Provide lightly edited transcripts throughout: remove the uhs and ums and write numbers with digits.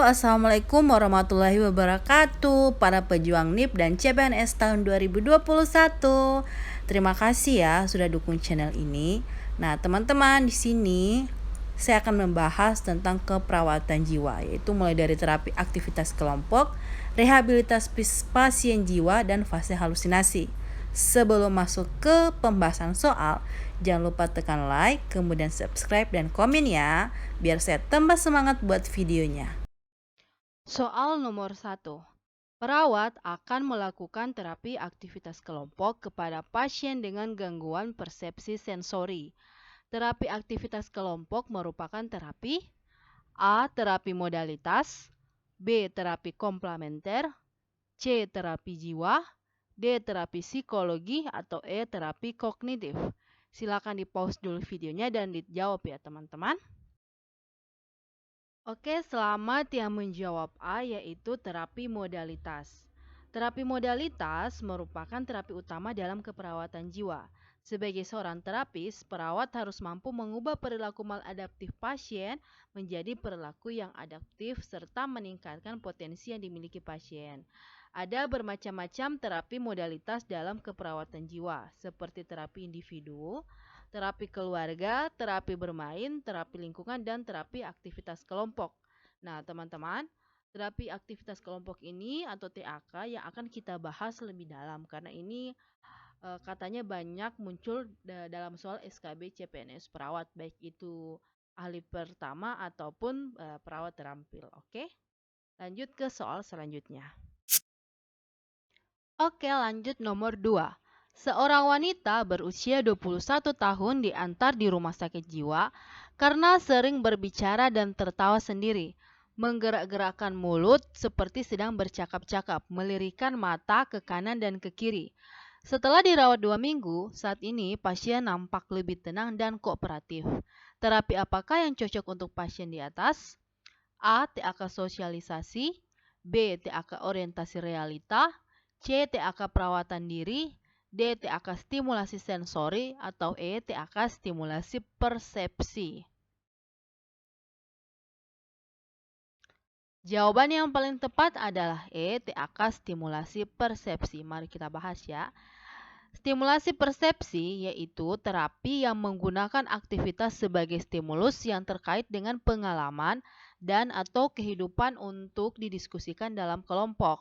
Assalamualaikum warahmatullahi wabarakatuh para pejuang NIP dan CPNS tahun 2021. Terima kasih ya sudah dukung channel ini. Nah, teman-teman, di sini saya akan membahas tentang keperawatan jiwa, yaitu mulai dari terapi aktivitas kelompok, rehabilitas pasien jiwa, dan fase halusinasi. Sebelum masuk ke pembahasan soal, jangan lupa tekan like, kemudian subscribe dan komen ya, biar saya tambah semangat buat videonya. Soal nomor 1. Perawat akan melakukan terapi aktivitas kelompok kepada pasien dengan gangguan persepsi sensori. Terapi aktivitas kelompok merupakan terapi A. Terapi modalitas, B. Terapi komplementer, C. Terapi jiwa, D. Terapi psikologi, atau E. Terapi kognitif. Silakan di-pause dulu videonya dan dijawab ya teman-teman. Oke, selamat yang menjawab A, yaitu terapi modalitas. Terapi modalitas merupakan terapi utama dalam keperawatan jiwa. Sebagai seorang terapis, perawat harus mampu mengubah perilaku maladaptif pasien menjadi perilaku yang adaptif serta meningkatkan potensi yang dimiliki pasien. Ada bermacam-macam terapi modalitas dalam keperawatan jiwa, seperti terapi individu, terapi keluarga, terapi bermain, terapi lingkungan, dan terapi aktivitas kelompok. Nah, teman-teman, terapi aktivitas kelompok ini atau TAK yang akan kita bahas lebih dalam karena ini katanya banyak muncul dalam soal SKB CPNS perawat, baik itu ahli pertama ataupun perawat terampil. Oke, lanjut ke soal selanjutnya. Oke, lanjut nomor 2. Seorang wanita berusia 21 tahun diantar di rumah sakit jiwa karena sering berbicara dan tertawa sendiri, menggerak-gerakkan mulut seperti sedang bercakap-cakap, melirikan mata ke kanan dan ke kiri. Setelah dirawat 2 minggu, saat ini pasien nampak lebih tenang dan kooperatif. Terapi apakah yang cocok untuk pasien di atas? A. TAK sosialisasi, B. TAK orientasi realita, C. TAK perawatan diri, D. TAK stimulasi sensori, atau E. TAK stimulasi persepsi. Jawaban yang paling tepat adalah E. TAK stimulasi persepsi. Mari kita bahas ya. Stimulasi persepsi yaitu terapi yang menggunakan aktivitas sebagai stimulus yang terkait dengan pengalaman dan atau kehidupan untuk didiskusikan dalam kelompok.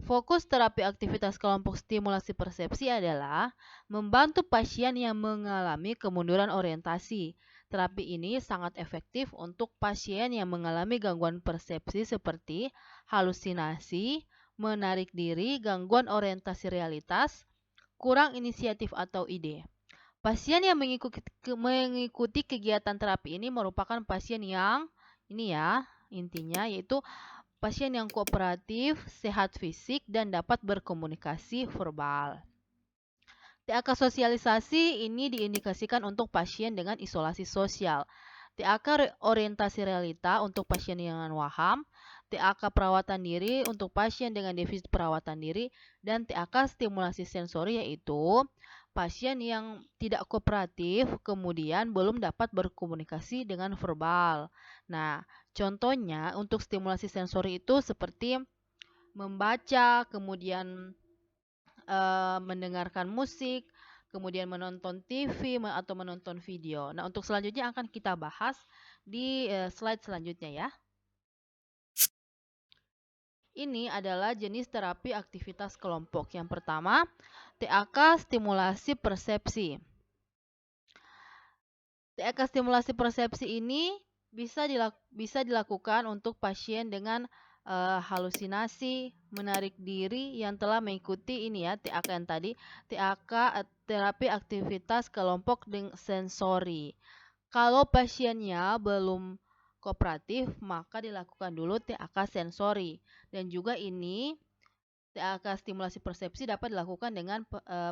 Fokus terapi aktivitas kelompok stimulasi persepsi adalah membantu pasien yang mengalami kemunduran orientasi. Terapi ini sangat efektif untuk pasien yang mengalami gangguan persepsi seperti halusinasi, menarik diri, gangguan orientasi realitas, kurang inisiatif atau ide. Pasien yang mengikuti kegiatan terapi ini merupakan pasien yang ini ya, intinya yaitu pasien yang kooperatif, sehat fisik, dan dapat berkomunikasi verbal. TAK sosialisasi ini diindikasikan untuk pasien dengan isolasi sosial. TAK orientasi realita untuk pasien yang waham, TAK perawatan diri untuk pasien dengan defisit perawatan diri, dan TAK stimulasi sensori yaitu pasien yang tidak kooperatif kemudian belum dapat berkomunikasi dengan verbal. Nah, contohnya untuk stimulasi sensori itu seperti membaca, kemudian mendengarkan musik, kemudian menonton TV atau menonton video. Nah, untuk selanjutnya akan kita bahas di slide selanjutnya ya. Ini adalah jenis terapi aktivitas kelompok. Yang pertama, TAK stimulasi persepsi. TAK stimulasi persepsi ini bisa dilakukan untuk pasien dengan halusinasi, menarik diri yang telah mengikuti ini ya TAK yang tadi, TAK terapi aktivitas kelompok dengan sensori. Kalau pasiennya belum kooperatif, maka dilakukan dulu TAK sensori. Dan juga ini TAK stimulasi persepsi dapat dilakukan dengan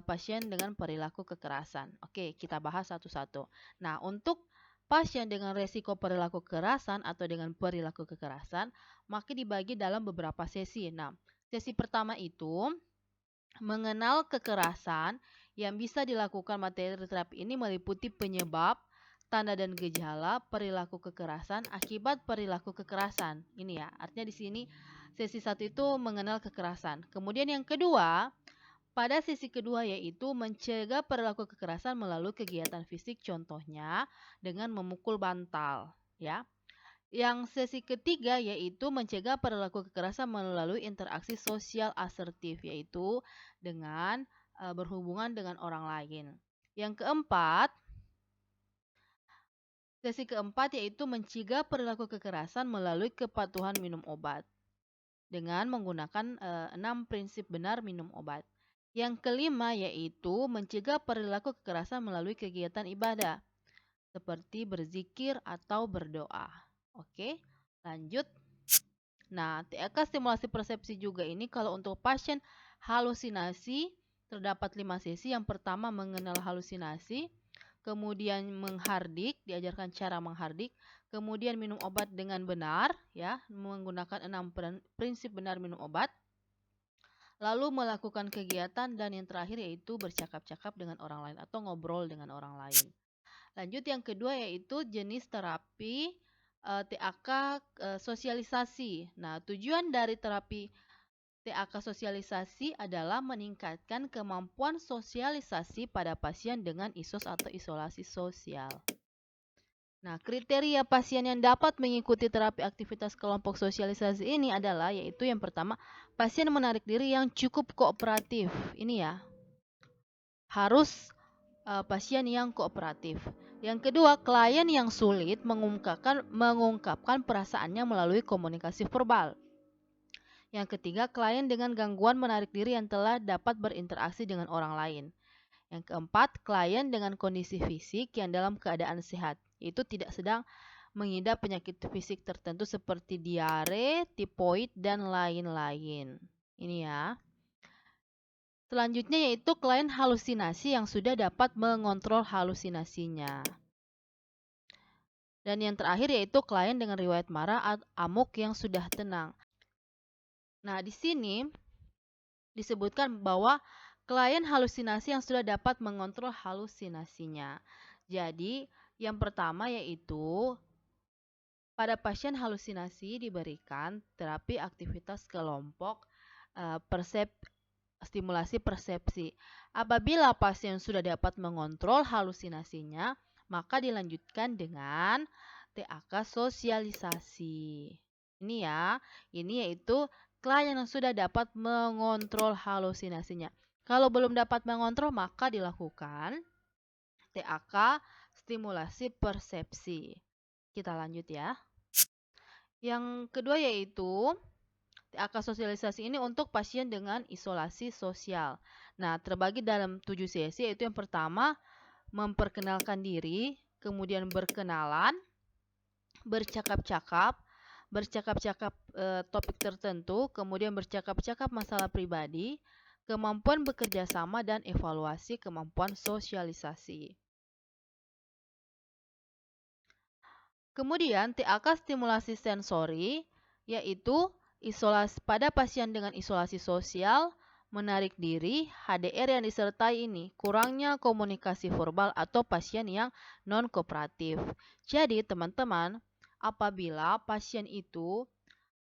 pasien dengan perilaku kekerasan. Oke, kita bahas satu-satu. Nah, untuk pasien dengan resiko perilaku kekerasan atau dengan perilaku kekerasan, maka dibagi dalam beberapa sesi. Nah, sesi pertama itu mengenal kekerasan yang bisa dilakukan materi terapi ini meliputi penyebab, tanda dan gejala perilaku kekerasan akibat perilaku kekerasan. Ini ya, artinya di sini sesi 1 itu mengenal kekerasan. Kemudian yang kedua, pada sesi kedua yaitu mencegah perilaku kekerasan melalui kegiatan fisik, contohnya dengan memukul bantal, ya. Yang sesi ketiga yaitu mencegah perilaku kekerasan melalui interaksi sosial asertif, yaitu dengan berhubungan dengan orang lain. Yang keempat, sesi keempat yaitu mencegah perilaku kekerasan melalui kepatuhan minum obat dengan menggunakan 6 prinsip benar minum obat. Yang kelima yaitu mencegah perilaku kekerasan melalui kegiatan ibadah seperti berzikir atau berdoa. Oke, lanjut. Nah, TAK stimulasi persepsi juga ini kalau untuk pasien halusinasi terdapat 5 sesi. Yang pertama mengenal halusinasi, kemudian menghardik, diajarkan cara menghardik, kemudian minum obat dengan benar, ya, menggunakan 6 prinsip benar minum obat. Lalu melakukan kegiatan dan yang terakhir yaitu bercakap-cakap dengan orang lain atau ngobrol dengan orang lain. Lanjut yang kedua yaitu jenis terapi TAK sosialisasi. Nah, tujuan dari terapi TAK sosialisasi adalah meningkatkan kemampuan sosialisasi pada pasien dengan ISOS atau isolasi sosial. Nah, kriteria pasien yang dapat mengikuti terapi aktivitas kelompok sosialisasi ini adalah yaitu yang pertama, pasien menarik diri yang cukup kooperatif. Ini ya, harus pasien yang kooperatif. Yang kedua, klien yang sulit mengungkapkan perasaannya melalui komunikasi verbal. Yang ketiga, klien dengan gangguan menarik diri yang telah dapat berinteraksi dengan orang lain. Yang keempat, klien dengan kondisi fisik yang dalam keadaan sehat, yaitu tidak sedang mengidap penyakit fisik tertentu seperti diare, tipoid, dan lain-lain. Ini ya. Selanjutnya yaitu klien halusinasi yang sudah dapat mengontrol halusinasinya. Dan yang terakhir yaitu klien dengan riwayat marah atau amuk yang sudah tenang. Nah, di sini disebutkan bahwa klien halusinasi yang sudah dapat mengontrol halusinasinya. Jadi, yang pertama yaitu pada pasien halusinasi diberikan terapi aktivitas kelompok stimulasi persepsi. Apabila pasien sudah dapat mengontrol halusinasinya, maka dilanjutkan dengan TAK sosialisasi. Ini ya, ini yaitu klien yang sudah dapat mengontrol halusinasinya. Kalau belum dapat mengontrol, maka dilakukan TAK stimulasi persepsi. Kita lanjut ya. Yang kedua yaitu TAK sosialisasi ini untuk pasien dengan isolasi sosial. Nah, terbagi dalam 7 sesi, yaitu yang pertama memperkenalkan diri, kemudian berkenalan, bercakap-cakap topik tertentu, kemudian bercakap-cakap masalah pribadi, kemampuan bekerja sama, dan evaluasi kemampuan sosialisasi. Kemudian TAK stimulasi sensori, yaitu isolasi pada pasien dengan isolasi sosial, menarik diri, HDR yang disertai ini, kurangnya komunikasi verbal atau pasien yang non-kooperatif. Jadi teman-teman, apabila pasien itu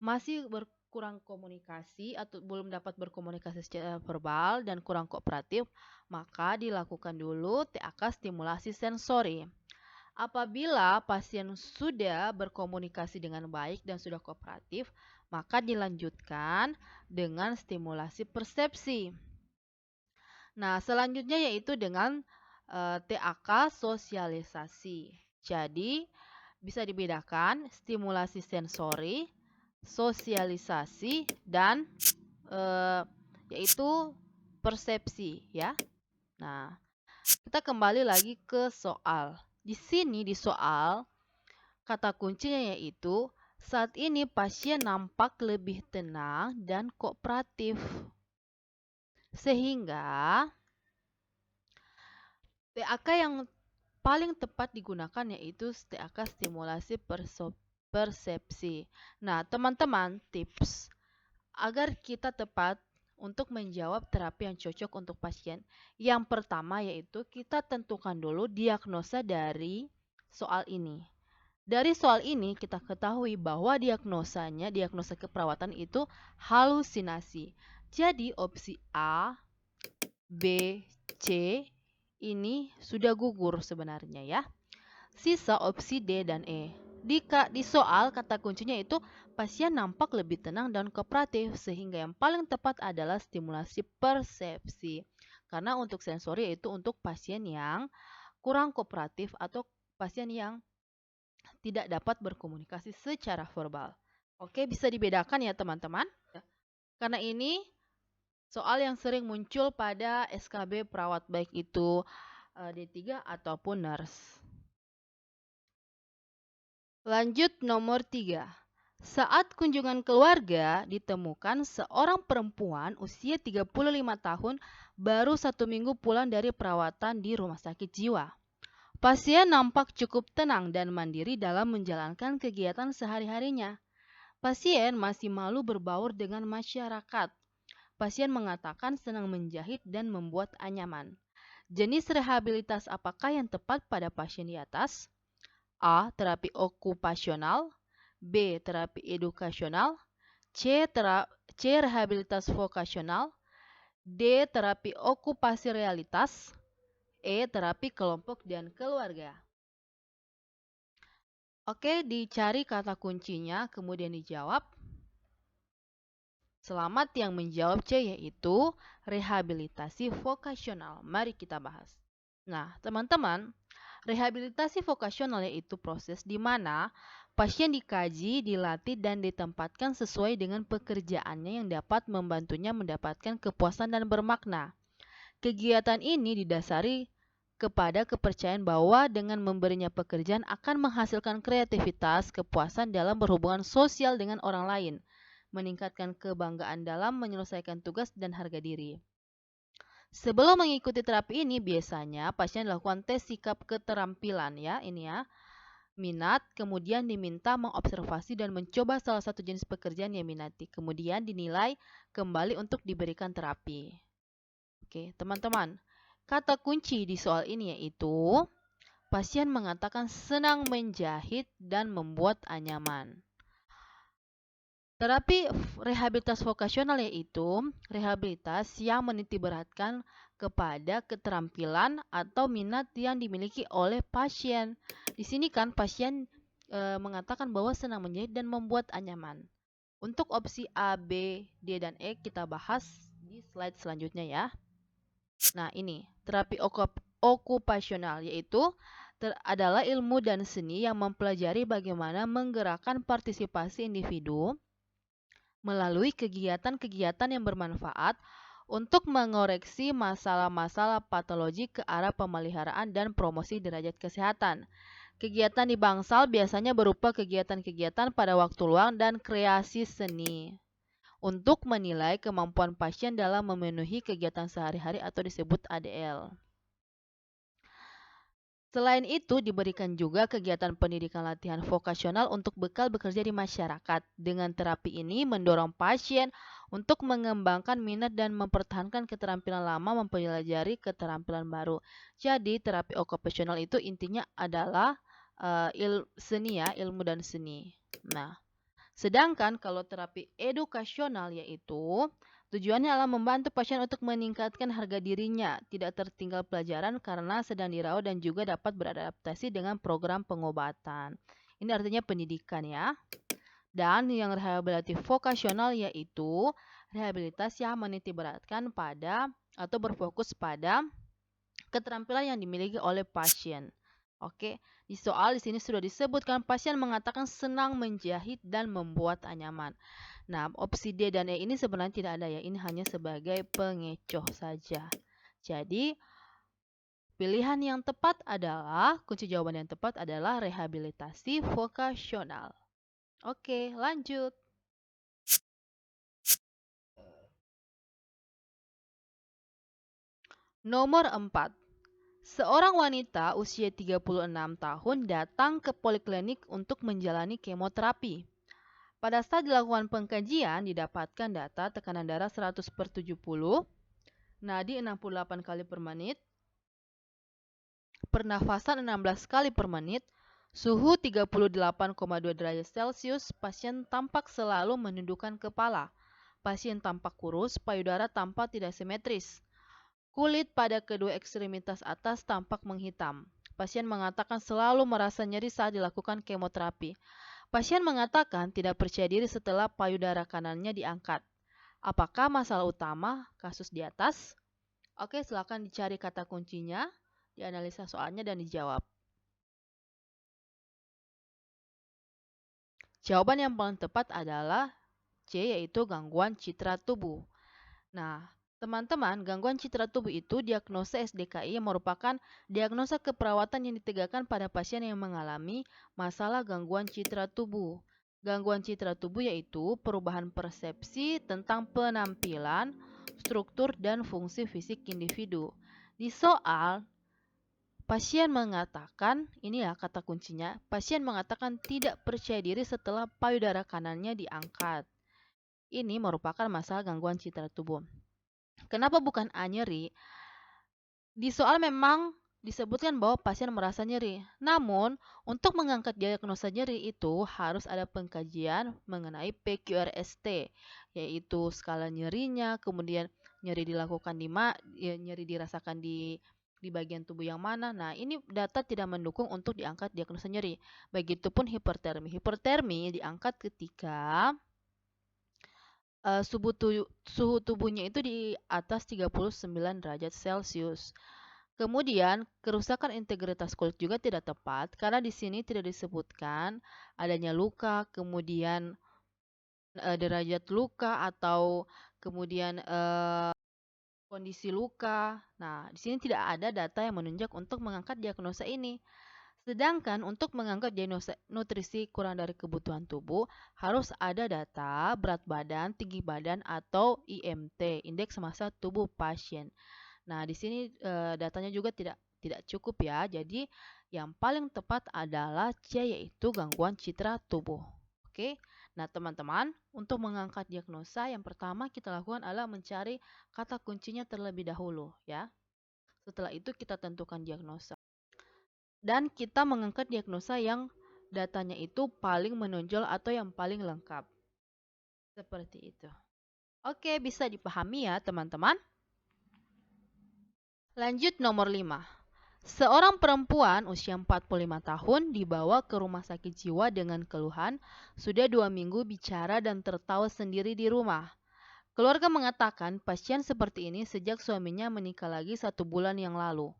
masih berkurang komunikasi atau belum dapat berkomunikasi secara verbal dan kurang kooperatif, maka dilakukan dulu TAK stimulasi sensori. Apabila pasien sudah berkomunikasi dengan baik dan sudah kooperatif, maka dilanjutkan dengan stimulasi persepsi. Nah, selanjutnya yaitu dengan TAK sosialisasi. Jadi, bisa dibedakan stimulasi sensori, sosialisasi, dan yaitu persepsi ya. Nah, kita kembali lagi ke soal. Di sini di soal, kata kuncinya yaitu saat ini pasien nampak lebih tenang dan kooperatif. Sehingga TAK yang paling tepat digunakan yaitu TAK stimulasi persepsi. Nah, teman-teman, tips agar kita tepat untuk menjawab terapi yang cocok untuk pasien. Yang pertama yaitu kita tentukan dulu diagnosa dari soal ini. Dari soal ini kita ketahui bahwa diagnosa keperawatan itu halusinasi. Jadi opsi A, B, C ini sudah gugur sebenarnya ya. Sisa opsi D dan E. Di soal kata kuncinya itu pasien nampak lebih tenang dan kooperatif sehingga yang paling tepat adalah stimulasi persepsi. Karena untuk sensori itu untuk pasien yang kurang kooperatif atau pasien yang tidak dapat berkomunikasi secara verbal. Oke, bisa dibedakan ya teman-teman. Karena ini soal yang sering muncul pada SKB perawat baik itu D3 ataupun nurse. Lanjut nomor 3. Saat kunjungan keluarga ditemukan seorang perempuan usia 35 tahun baru 1 minggu pulang dari perawatan di rumah sakit jiwa. Pasien nampak cukup tenang dan mandiri dalam menjalankan kegiatan sehari-harinya. Pasien masih malu berbaur dengan masyarakat. Pasien mengatakan senang menjahit dan membuat anyaman. Jenis rehabilitas apakah yang tepat pada pasien di atas? A. Terapi okupasional, B. Terapi edukasional, C. Rehabilitas vokasional, D. Terapi okupasi realitas, E. Terapi kelompok dan keluarga. Oke, dicari kata kuncinya, kemudian dijawab. Selamat yang menjawab C, yaitu rehabilitasi vokasional. Mari kita bahas. Nah, teman-teman, rehabilitasi vokasional yaitu proses di mana pasien dikaji, dilatih, dan ditempatkan sesuai dengan pekerjaannya yang dapat membantunya mendapatkan kepuasan dan bermakna. Kegiatan ini didasari kepada kepercayaan bahwa dengan memberinya pekerjaan akan menghasilkan kreativitas, kepuasan dalam berhubungan sosial dengan orang lain, meningkatkan kebanggaan dalam menyelesaikan tugas dan harga diri. Sebelum mengikuti terapi ini, biasanya pasien dilakukan tes sikap keterampilan ya, ini ya. Minat, kemudian diminta mengobservasi dan mencoba salah satu jenis pekerjaan yang minati. Kemudian dinilai kembali untuk diberikan terapi. Oke, teman-teman. Kata kunci di soal ini yaitu pasien mengatakan senang menjahit dan membuat anyaman. Terapi rehabilitas vokasional yaitu rehabilitas yang menitikberatkan kepada keterampilan atau minat yang dimiliki oleh pasien. Di sini kan pasien mengatakan bahwa senang menjahit dan membuat anyaman. Untuk opsi A, B, D, dan E kita bahas di slide selanjutnya ya. Nah ini, terapi okupasional yaitu adalah ilmu dan seni yang mempelajari bagaimana menggerakkan partisipasi individu melalui kegiatan-kegiatan yang bermanfaat untuk mengoreksi masalah-masalah patologi ke arah pemeliharaan dan promosi derajat kesehatan. Kegiatan di bangsal biasanya berupa kegiatan-kegiatan pada waktu luang dan kreasi seni untuk menilai kemampuan pasien dalam memenuhi kegiatan sehari-hari atau disebut ADL. Selain itu, diberikan juga kegiatan pendidikan latihan vokasional untuk bekal bekerja di masyarakat. Dengan terapi ini mendorong pasien untuk mengembangkan minat dan mempertahankan keterampilan lama mempelajari keterampilan baru. Jadi, terapi okupasional itu intinya adalah seni ya, ilmu dan seni. Nah, sedangkan kalau terapi edukasional yaitu tujuannya adalah membantu pasien untuk meningkatkan harga dirinya, tidak tertinggal pelajaran karena sedang dirawat dan juga dapat beradaptasi dengan program pengobatan. Ini artinya pendidikan ya. Dan yang rehabilitatif vokasional yaitu rehabilitas yang menitikberatkan pada atau berfokus pada keterampilan yang dimiliki oleh pasien. Oke, di soal di sini sudah disebutkan pasien mengatakan senang menjahit dan membuat anyaman. Nah, opsi D dan E ini sebenarnya tidak ada ya, ini hanya sebagai pengecoh saja. Jadi, pilihan yang tepat adalah, kunci jawaban yang tepat adalah rehabilitasi vokasional. Oke, lanjut. Nomor 4. Seorang wanita usia 36 tahun datang ke poliklinik untuk menjalani kemoterapi. Pada saat dilakukan pengkajian, didapatkan data tekanan darah 100/70, nadi 68 kali per menit, pernafasan 16 kali per menit, Suhu 38,2 derajat Celcius, pasien tampak selalu menundukkan kepala. Pasien tampak kurus, payudara tampak tidak simetris. Kulit pada kedua ekstremitas atas tampak menghitam. Pasien mengatakan selalu merasa nyeri saat dilakukan kemoterapi. Pasien mengatakan tidak percaya diri setelah payudara kanannya diangkat. Apakah masalah utama kasus di atas? Oke, silakan dicari kata kuncinya, dianalisa soalnya dan dijawab. Jawaban yang paling tepat adalah C, yaitu gangguan citra tubuh. Nah, teman-teman, gangguan citra tubuh itu diagnosa SDKI yang merupakan diagnosa keperawatan yang ditegakkan pada pasien yang mengalami masalah gangguan citra tubuh. Gangguan citra tubuh yaitu perubahan persepsi tentang penampilan, struktur, dan fungsi fisik individu. Di soal, pasien mengatakan, ini ya kata kuncinya, pasien mengatakan tidak percaya diri setelah payudara kanannya diangkat. Ini merupakan masalah gangguan citra tubuh. Kenapa bukan A, nyeri? Di soal memang disebutkan bahwa pasien merasa nyeri. Namun, untuk mengangkat diagnosa nyeri itu harus ada pengkajian mengenai PQRST, yaitu skala nyerinya, kemudian nyeri dilakukan nyeri dirasakan di bagian tubuh yang mana. Nah, ini data tidak mendukung untuk diangkat diagnosa nyeri. Begitupun hipertermi. Hipertermi diangkat ketika suhu tubuhnya itu di atas 39 derajat Celcius. Kemudian, kerusakan integritas kulit juga tidak tepat karena di sini tidak disebutkan adanya luka, kemudian derajat luka atau kemudian kondisi luka. Nah, di sini tidak ada data yang menunjuk untuk mengangkat diagnosa ini. Sedangkan untuk mengangkat diagnosa nutrisi kurang dari kebutuhan tubuh, harus ada data berat badan, tinggi badan, atau IMT, indeks massa tubuh pasien. Nah, di sini datanya juga tidak cukup ya. Jadi, yang paling tepat adalah C, yaitu gangguan citra tubuh. Oke. Nah, teman-teman, untuk mengangkat diagnosa yang pertama kita lakukan adalah mencari kata kuncinya terlebih dahulu ya. Setelah itu kita tentukan diagnosa. Dan kita mengangkat diagnosa yang datanya itu paling menonjol atau yang paling lengkap. Seperti itu. Oke, bisa dipahami ya teman-teman. Lanjut nomor 5. Seorang perempuan usia 45 tahun dibawa ke rumah sakit jiwa dengan keluhan sudah 2 minggu bicara dan tertawa sendiri di rumah. Keluarga mengatakan pasien seperti ini sejak suaminya menikah lagi 1 bulan yang lalu.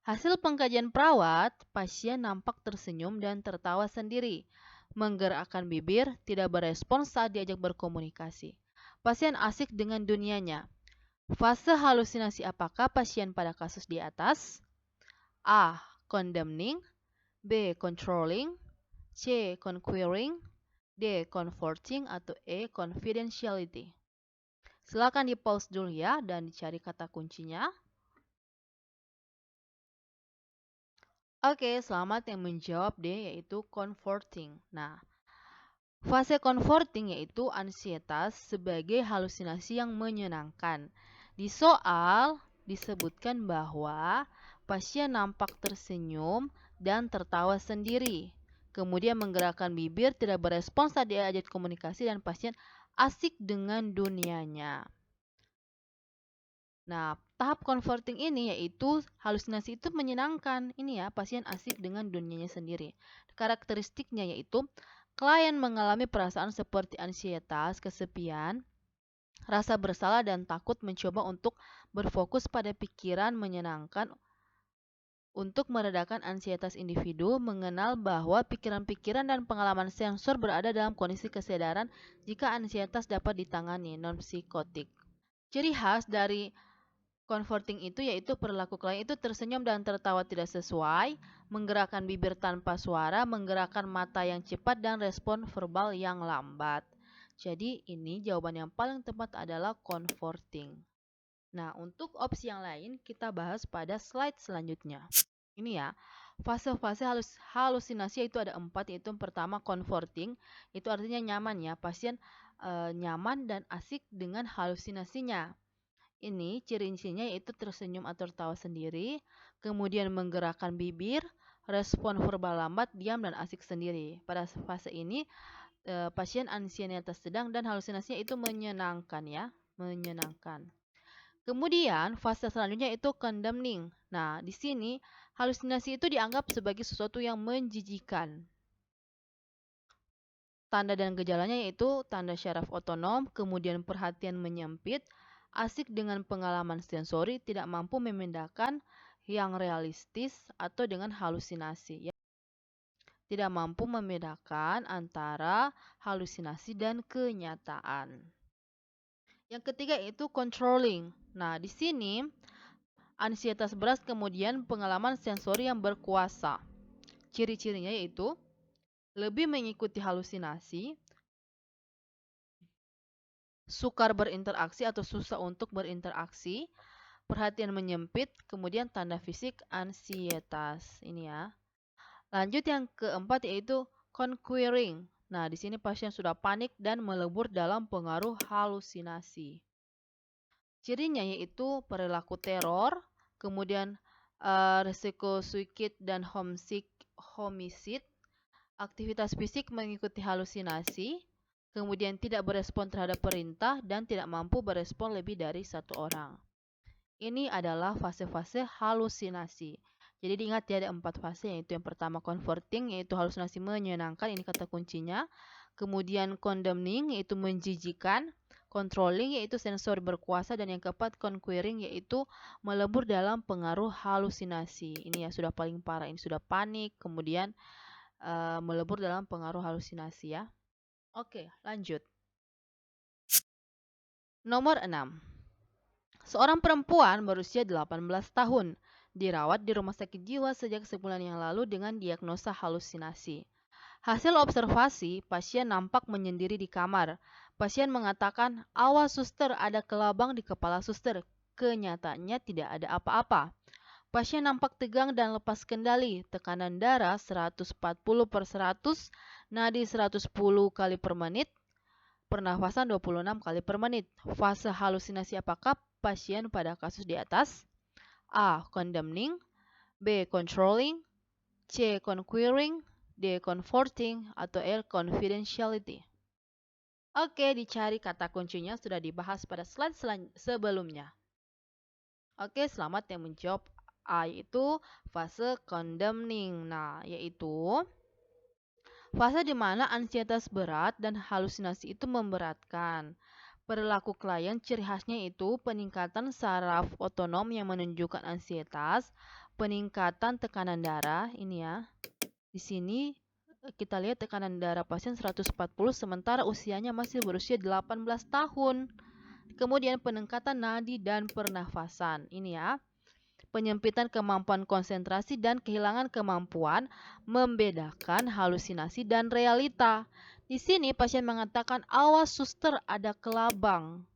Hasil pengkajian perawat, pasien nampak tersenyum dan tertawa sendiri, menggerakkan bibir, tidak berespons saat diajak berkomunikasi. Pasien asik dengan dunianya. Fase halusinasi apakah pasien pada kasus di atas? A. Condemning, B. Controlling, C. Conquering, D. Comforting, atau E. Confidentiality. Silakan di pause dulu ya dan dicari kata kuncinya. Oke, selamat yang menjawab D, yaitu comforting. Nah, fase comforting yaitu ansietas sebagai halusinasi yang menyenangkan. Di soal disebutkan bahwa pasien nampak tersenyum dan tertawa sendiri. Kemudian menggerakkan bibir, tidak berespons saat diajak komunikasi, dan pasien asik dengan dunianya. Nah, tahap comforting ini yaitu halusinasi itu menyenangkan. Ini ya, pasien asik dengan dunianya sendiri. Karakteristiknya yaitu klien mengalami perasaan seperti ansietas, kesepian, rasa bersalah dan takut, mencoba untuk berfokus pada pikiran menyenangkan untuk meredakan ansietas individu, mengenal bahwa pikiran-pikiran dan pengalaman sensor berada dalam kondisi kesadaran jika ansietas dapat ditangani, non-psikotik. Ciri khas dari comforting itu yaitu perilaku klien itu tersenyum dan tertawa tidak sesuai, menggerakkan bibir tanpa suara, menggerakkan mata yang cepat, dan respon verbal yang lambat. Jadi ini jawaban yang paling tepat adalah comforting. Nah, untuk opsi yang lain kita bahas pada slide selanjutnya. Ini ya, fase-fase halusinasi itu ada 4, yaitu pertama comforting, itu artinya nyaman ya, pasien nyaman dan asik dengan halusinasinya. Ini ciri-cirinya yaitu tersenyum atau tertawa sendiri, kemudian menggerakkan bibir, respon verbal lambat, diam, dan asik sendiri. Pada fase ini, pasien ansietas sedang dan halusinasinya itu menyenangkan ya, menyenangkan. Kemudian fase selanjutnya itu condemning. Nah, di sini halusinasi itu dianggap sebagai sesuatu yang menjijikan. Tanda dan gejalanya yaitu tanda syaraf otonom, kemudian perhatian menyempit, asik dengan pengalaman sensori, tidak mampu membedakan yang realistis atau dengan halusinasi. Ya. Tidak mampu membedakan antara halusinasi dan kenyataan. Yang ketiga itu controlling. Nah, di sini ansietas berat kemudian pengalaman sensori yang berkuasa. Ciri-cirinya yaitu lebih mengikuti halusinasi, sukar berinteraksi atau susah untuk berinteraksi, perhatian menyempit, kemudian tanda fisik ansietas. Ini ya. Lanjut yang keempat yaitu conquering. Nah, di sini pasien sudah panik dan melebur dalam pengaruh halusinasi. Cirinya yaitu perilaku teror, kemudian risiko suicide dan homicide, aktivitas fisik mengikuti halusinasi, kemudian tidak berespon terhadap perintah dan tidak mampu berespon lebih dari satu orang. Ini adalah fase-fase halusinasi. Jadi diingat ya ada 4 fase, yaitu yang pertama converting, yaitu halusinasi menyenangkan, ini kata kuncinya. Kemudian condemning, yaitu menjijikan. Controlling, yaitu sensor berkuasa. Dan yang keempat conquering, yaitu melebur dalam pengaruh halusinasi. Ini ya sudah paling parah, ini sudah panik, kemudian melebur dalam pengaruh halusinasi ya. Oke, lanjut. Nomor 6. Seorang perempuan berusia 18 tahun dirawat di rumah sakit jiwa sejak sebulan yang lalu dengan diagnosa halusinasi. Hasil observasi, pasien nampak menyendiri di kamar. Pasien mengatakan, "Awas suster, ada kelabang di kepala suster." Kenyataannya tidak ada apa-apa. Pasien nampak tegang dan lepas kendali, tekanan darah 140/100, nadi 110 kali per menit, pernafasan 26 kali per menit. Fase halusinasi apakah pasien pada kasus di atas? A. Condemning, B. Controlling, C. Conquering, D. Comforting, atau L. Confidentiality. Oke, dicari kata kuncinya sudah dibahas pada slide sebelumnya. Oke, selamat yang menjawab A, yaitu fase condemning. Nah, yaitu fase di mana ansietas berat dan halusinasi itu memberatkan. Perilaku klien ciri khasnya itu peningkatan saraf otonom yang menunjukkan ansietas, peningkatan tekanan darah, ini ya. Di sini kita lihat tekanan darah pasien 140 sementara usianya masih berusia 18 tahun. Kemudian peningkatan nadi dan pernafasan, ini ya. Penyempitan kemampuan konsentrasi dan kehilangan kemampuan membedakan halusinasi dan realita. Di sini pasien mengatakan, "Awas suster, ada kelabang."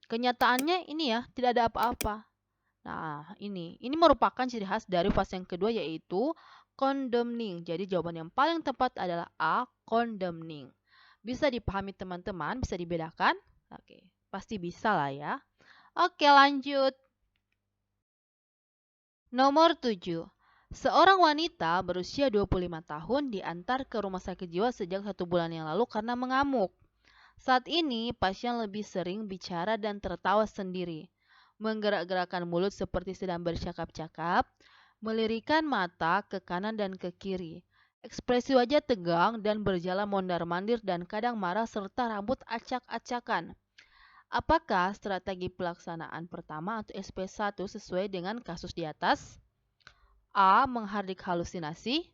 Kenyataannya ini ya, tidak ada apa-apa. Nah, ini merupakan ciri khas dari fase yang kedua yaitu condemning. Jadi jawaban yang paling tepat adalah A, condemning. Bisa dipahami teman-teman, bisa dibedakan? Oke, pasti bisa lah ya. Oke, lanjut. Nomor 7. Seorang wanita berusia 25 tahun diantar ke rumah sakit jiwa sejak 1 bulan yang lalu karena mengamuk. Saat ini, pasien lebih sering bicara dan tertawa sendiri, menggerak-gerakkan mulut seperti sedang bercakap-cakap, melirikan mata ke kanan dan ke kiri. Ekspresi wajah tegang dan berjalan mondar-mandir dan kadang marah serta rambut acak-acakan. Apakah strategi pelaksanaan pertama atau SP1 sesuai dengan kasus di atas? A. Menghardik halusinasi,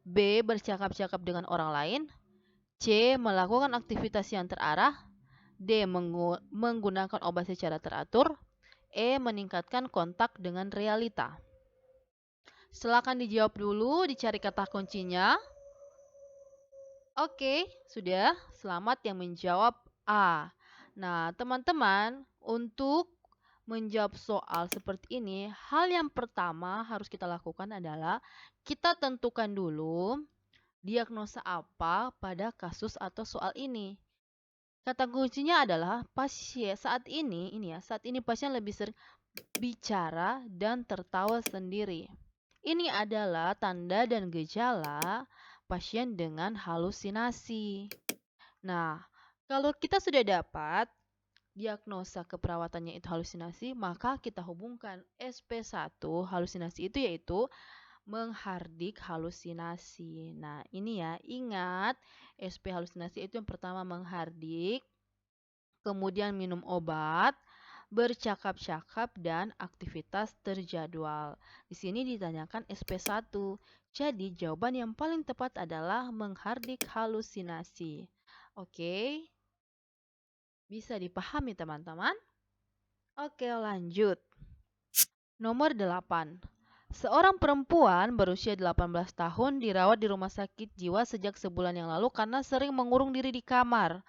B. Bercakap-cakap dengan orang lain, C. Melakukan aktivitas yang terarah, D. Menggunakan obat secara teratur, E. Meningkatkan kontak dengan realita. Silakan dijawab dulu, dicari kata kuncinya. Oke, sudah. Selamat yang menjawab A. Nah, teman-teman, untuk menjawab soal seperti ini, hal yang pertama harus kita lakukan adalah kita tentukan dulu diagnosa apa pada kasus atau soal ini. Kata kuncinya adalah pasien saat ini pasien lebih sering bicara dan tertawa sendiri. Ini adalah tanda dan gejala pasien dengan halusinasi. Nah, kalau kita sudah dapat diagnosa keperawatannya itu halusinasi, maka kita hubungkan SP1 halusinasi itu yaitu menghardik halusinasi. Nah, ini ya, ingat SP halusinasi itu yang pertama menghardik, kemudian minum obat, bercakap-cakap, dan aktivitas terjadwal. Di sini ditanyakan SP1. Jadi, jawaban yang paling tepat adalah menghardik halusinasi. Oke, bisa dipahami teman-teman? Oke, lanjut. Nomor 8. Seorang perempuan berusia 18 tahun dirawat di rumah sakit jiwa sejak sebulan yang lalu karena sering mengurung diri di kamar.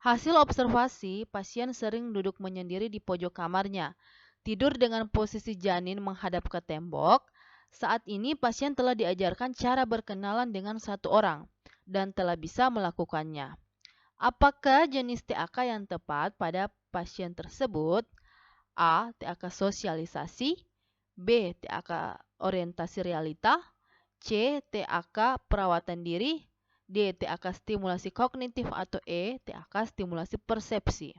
Hasil observasi, pasien sering duduk menyendiri di pojok kamarnya, tidur dengan posisi janin menghadap ke tembok. Saat ini pasien telah diajarkan cara berkenalan dengan satu orang dan telah bisa melakukannya. Apakah jenis TAK yang tepat pada pasien tersebut? A. TAK sosialisasi, B. TAK orientasi realita, C. TAK perawatan diri, D. TAK stimulasi kognitif, atau E. TAK stimulasi persepsi.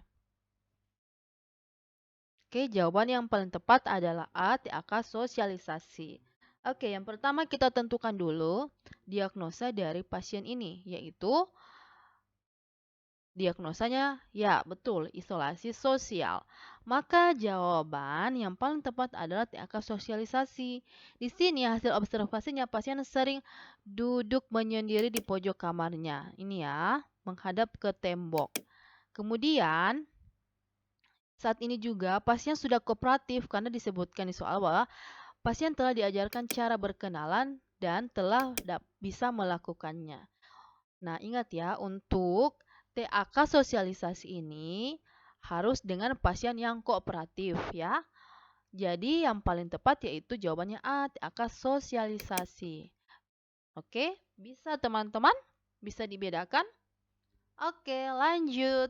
Oke, jawaban yang paling tepat adalah A. TAK sosialisasi. Oke, yang pertama kita tentukan dulu diagnosa dari pasien ini, yaitu diagnosanya, ya betul, isolasi sosial. Maka jawaban yang paling tepat adalah TAK sosialisasi. Di sini hasil observasinya pasien sering duduk menyendiri di pojok kamarnya. Ini ya, menghadap ke tembok. Kemudian, saat ini juga pasien sudah kooperatif karena disebutkan di soal bahwa pasien telah diajarkan cara berkenalan dan telah bisa melakukannya. Nah, ingat ya, untuk TAK sosialisasi ini harus dengan pasien yang kooperatif ya. Jadi yang paling tepat yaitu jawabannya A, TAK sosialisasi. Oke, bisa teman-teman? Bisa dibedakan? Oke, lanjut.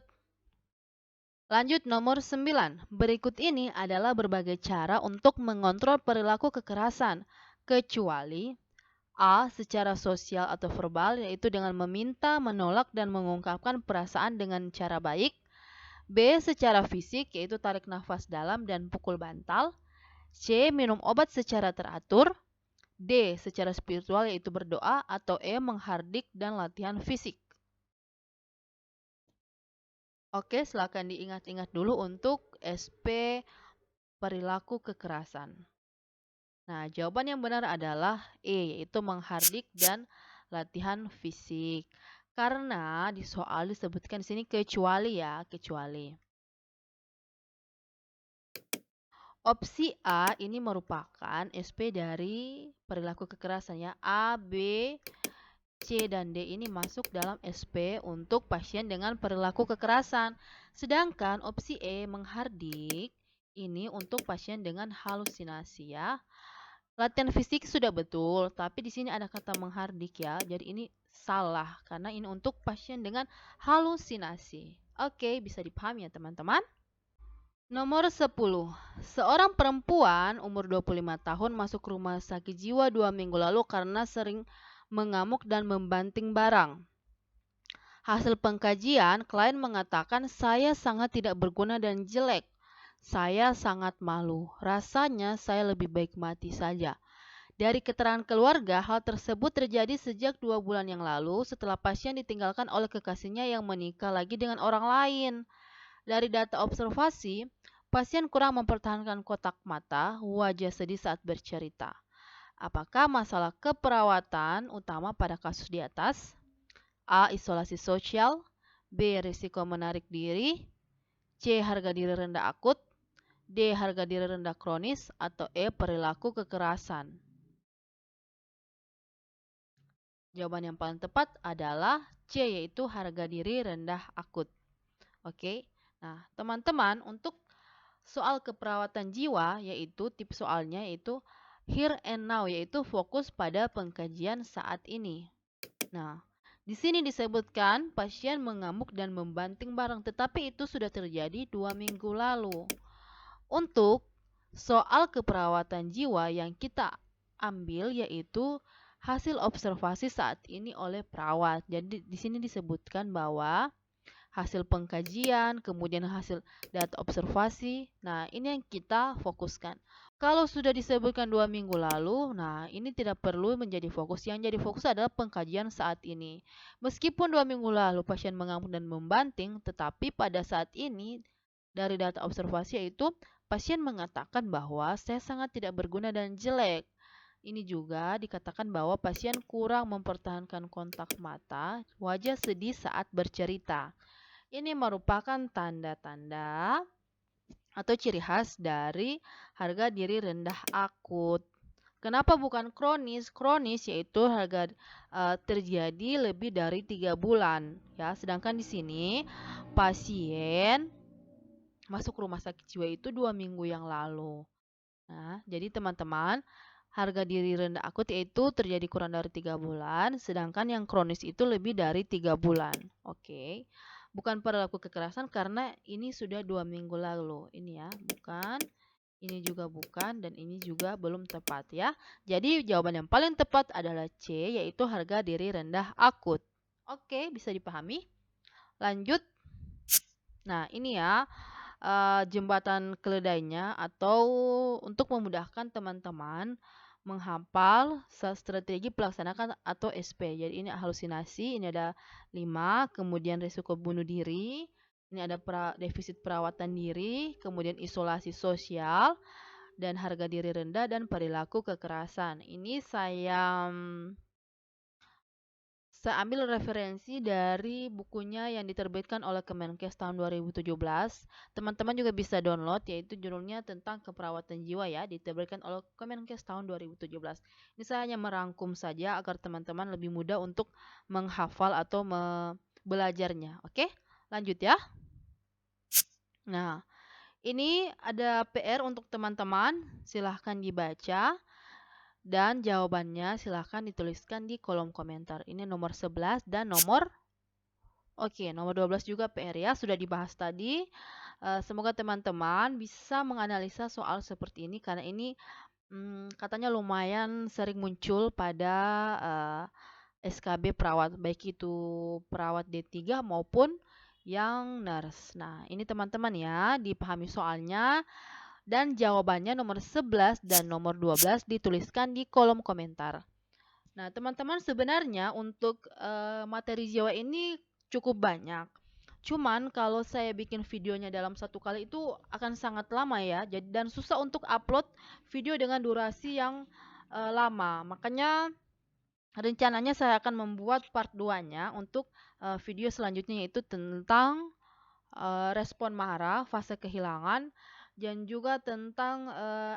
Lanjut nomor 9. Berikut ini adalah berbagai cara untuk mengontrol perilaku kekerasan, kecuali A. Secara sosial atau verbal, yaitu dengan meminta, menolak, dan mengungkapkan perasaan dengan cara baik. B. Secara fisik, yaitu tarik nafas dalam dan pukul bantal. C. Minum obat secara teratur. D. Secara spiritual, yaitu berdoa. Atau E. Menghardik dan latihan fisik. Oke, silakan diingat-ingat dulu untuk SP perilaku kekerasan. Nah, jawaban yang benar adalah E, yaitu menghardik dan latihan fisik. Karena di soal disebutkan di sini kecuali ya, kecuali. Opsi A ini merupakan SP dari perilaku kekerasan ya. A, B, C, dan D ini masuk dalam SP untuk pasien dengan perilaku kekerasan. Sedangkan opsi E, menghardik, ini untuk pasien dengan halusinasi ya. Latihan fisik sudah betul, tapi di sini ada kata menghardik ya. Jadi ini salah karena ini untuk pasien dengan halusinasi. Oke, bisa dipahami ya teman-teman? Nomor 10. Seorang perempuan umur 25 tahun masuk rumah sakit jiwa 2 minggu lalu karena sering mengamuk dan membanting barang. Hasil pengkajian, klien mengatakan saya sangat tidak berguna dan jelek. Saya sangat malu. Rasanya saya lebih baik mati saja. Dari keterangan keluarga, hal tersebut terjadi sejak 2 bulan yang lalu setelah pasien ditinggalkan oleh kekasihnya yang menikah lagi dengan orang lain. Dari data observasi, pasien kurang mempertahankan kotak mata, wajah sedih saat bercerita. Apakah masalah keperawatan utama pada kasus di atas? A. Isolasi sosial, B. Risiko menarik diri, C. Harga diri rendah akut, D. Harga diri rendah kronis, atau E. Perilaku kekerasan. Jawaban yang paling tepat adalah C, yaitu harga diri rendah akut. Oke, nah teman-teman, untuk soal keperawatan jiwa, yaitu tips soalnya yaitu here and now, yaitu fokus pada pengkajian saat ini. Nah, di sini disebutkan pasien mengamuk dan membanting barang, tetapi itu sudah terjadi 2 minggu lalu. Untuk soal keperawatan jiwa yang kita ambil yaitu hasil observasi saat ini oleh perawat. Jadi di sini disebutkan bahwa hasil pengkajian, kemudian hasil data observasi. Nah, ini yang kita fokuskan. Kalau sudah disebutkan 2 minggu lalu, nah ini tidak perlu menjadi fokus. Yang jadi fokus adalah pengkajian saat ini. Meskipun 2 minggu lalu pasien mengamuk dan membanting, tetapi pada saat ini dari data observasi yaitu pasien mengatakan bahwa saya sangat tidak berguna dan jelek. Ini juga dikatakan bahwa pasien kurang mempertahankan kontak mata, wajah sedih saat bercerita. Ini merupakan tanda-tanda atau ciri khas dari harga diri rendah akut. Kenapa bukan kronis? Kronis yaitu harga terjadi lebih dari 3 bulan ya. Sedangkan di sini pasien masuk rumah sakit jiwa itu 2 minggu yang lalu. Nah, jadi teman-teman, harga diri rendah akut yaitu terjadi kurang dari 3 bulan, sedangkan yang kronis itu lebih dari 3 bulan. Oke. Bukan perilaku kekerasan karena ini sudah 2 minggu lalu. Ini ya, bukan. Ini juga bukan dan ini juga belum tepat ya. Jadi jawaban yang paling tepat adalah C, yaitu harga diri rendah akut. Oke, bisa dipahami? Lanjut. Nah, ini ya jembatan keledainya atau untuk memudahkan teman-teman menghafal strategi pelaksanakan atau SP. Jadi ini halusinasi, ini ada 5, kemudian risiko bunuh diri, ini ada defisit perawatan diri, kemudian isolasi sosial, dan harga diri rendah dan perilaku kekerasan. Ini saya ambil referensi dari bukunya yang diterbitkan oleh Kemenkes tahun 2017. Teman-teman juga bisa download, yaitu judulnya tentang keperawatan jiwa ya, diterbitkan oleh Kemenkes tahun 2017. Ini saya hanya merangkum saja agar teman-teman lebih mudah untuk menghafal atau belajarnya. Oke, lanjut ya. Nah, ini ada PR untuk teman-teman, silahkan dibaca. Dan jawabannya silahkan dituliskan di kolom komentar. Ini nomor 11 dan nomor 12 juga PR ya, sudah dibahas tadi. Semoga teman-teman bisa menganalisa soal seperti ini karena ini katanya lumayan sering muncul pada SKB perawat, baik itu perawat D3 maupun yang nurse. Nah, ini teman-teman ya, dipahami soalnya. Dan jawabannya nomor 11 dan nomor 12 dituliskan di kolom komentar. Nah, teman-teman sebenarnya untuk materi jiwa ini cukup banyak. Cuman kalau saya bikin videonya dalam satu kali itu akan sangat lama ya. Dan susah untuk upload video dengan durasi yang lama. Makanya rencananya saya akan membuat part 2-nya untuk video selanjutnya, yaitu tentang respon marah, fase kehilangan, dan juga tentang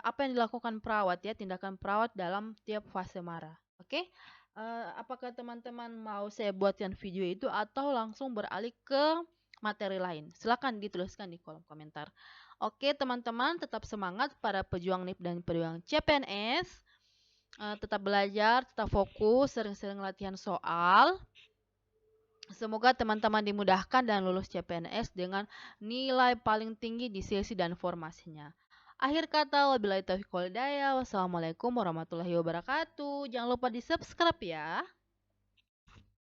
apa yang dilakukan perawat ya, tindakan perawat dalam tiap fase marah. Oke? Apakah teman-teman mau saya buatkan video itu atau langsung beralih ke materi lain? Silakan dituliskan di kolom komentar. Oke, teman-teman, tetap semangat para pejuang NIP dan pejuang CPNS. Tetap belajar, tetap fokus, sering-sering latihan soal. Semoga teman-teman dimudahkan dan lulus CPNS dengan nilai paling tinggi di sesi dan formasinya. Akhir kata, wabillahi taufiq wal hidayah. Wassalamualaikum warahmatullahi wabarakatuh. Jangan lupa di subscribe ya.